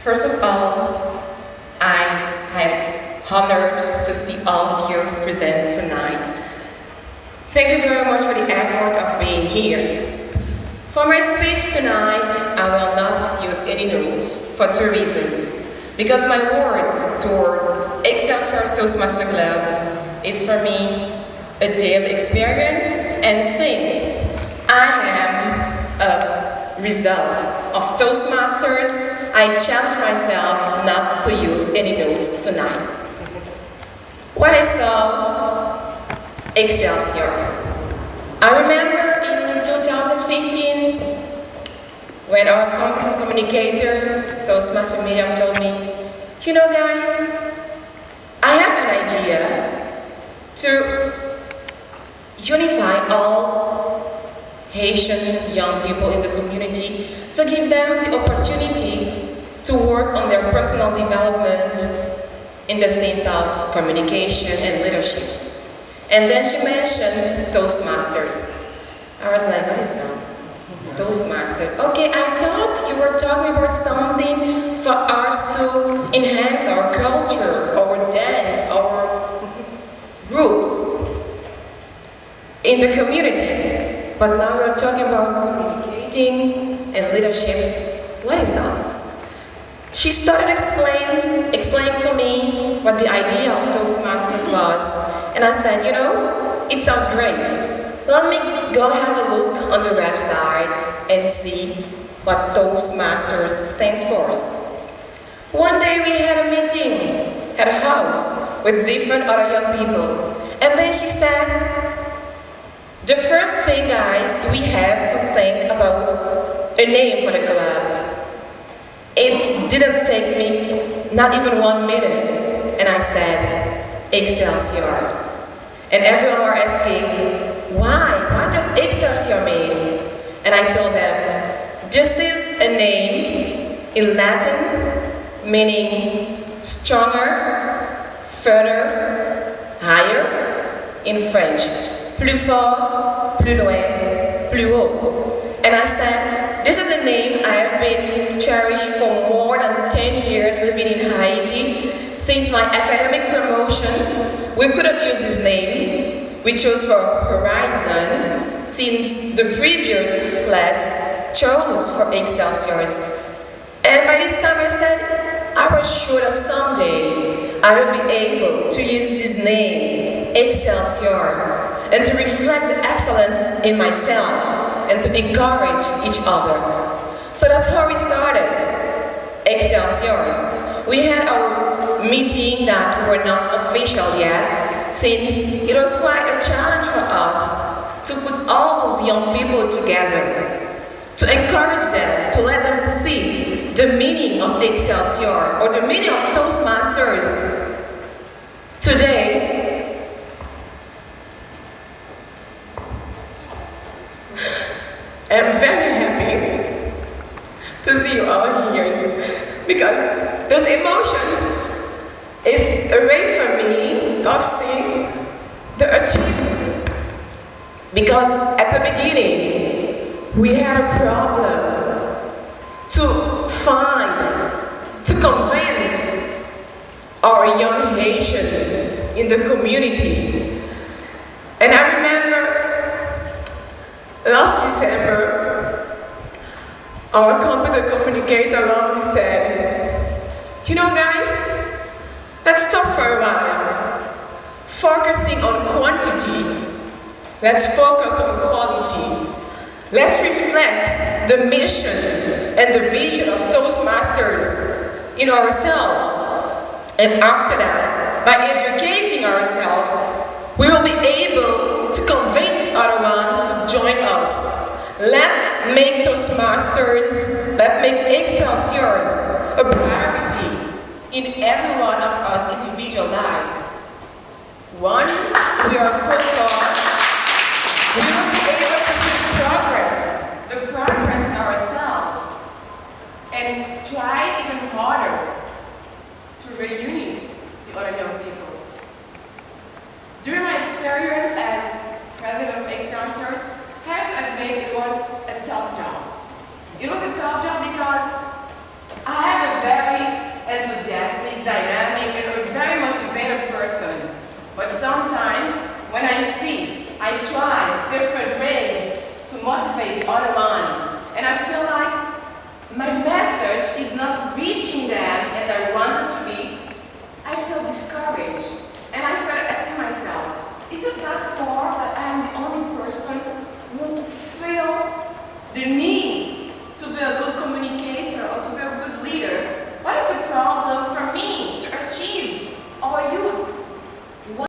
First of all, I am honored to see all of you present tonight. Thank you very much for the effort of being here. For my speech tonight, I will not use any notes for two reasons. Because my words towards Excelsior's Toastmaster Club is for me a daily experience, and since I am a result of Toastmasters, I challenge myself not to use any notes tonight. When I saw Excelsiors, I remember in 2015 when our competent communicator, Toastmaster Miriam, told me, you know guys, I have an idea to unify all Haitian young people in the community, to give them the opportunity to work on their personal development in the sense of communication and leadership. And then she mentioned Toastmasters. I was like, what is that? Toastmasters. Okay, I thought you were talking about something for us to enhance our culture, our dance, our roots in the community. But now we're talking about communicating and leadership. What is that? She started explaining to me what the idea of Toastmasters was. And I said, you know, it sounds great. Let me go have a look on the website and see what Toastmasters stands for. One day we had a meeting at a house with different other young people. And then she said, the first thing, guys, we have to think about a name for the club. It didn't take me not even 1 minute, and I said, Excelsior. And everyone were asking, why? What does Excelsior mean? And I told them, this is a name in Latin, meaning stronger, further, higher, in French. Plus fort, plus loin, plus haut. And I said, this is a name I have been cherished for more than 10 years living in Haiti. Since my academic promotion, we couldn't use this name. We chose for Horizon, since the previous class chose for Excelsiors. And by this time I said, I was sure that someday I would be able to use this name, Excelsior, and to reflect the excellence in myself and to encourage each other. So that's how we started Excelsiors. We had our meeting that were not official yet, since it was quite a challenge for us to put all those young people together, to encourage them, to let them see the meaning of Excelsior or the meaning of Toastmasters. Today, I'm very happy to see you all here because those emotions is a way for me of seeing the achievement. Because at the beginning, we had a problem to convince our young Haitians in the communities. And I remember last December, our competent communicator lovely said, you know guys, let's stop for a while, focusing on quantity, let's focus on quality. Let's reflect the mission and the vision of Toastmasters in ourselves. And after that, by educating ourselves, we will be able to convince other ones to join us. Let's make Toastmasters, let's make Excelsiors a priority in every one of us individual life. Once we are so far, we will be able to see the progress in ourselves, and try even harder to reunite the other young people. During my experience as president of Excelsiors, I have to admit it was a tough job. It was a tough job because I have a very the need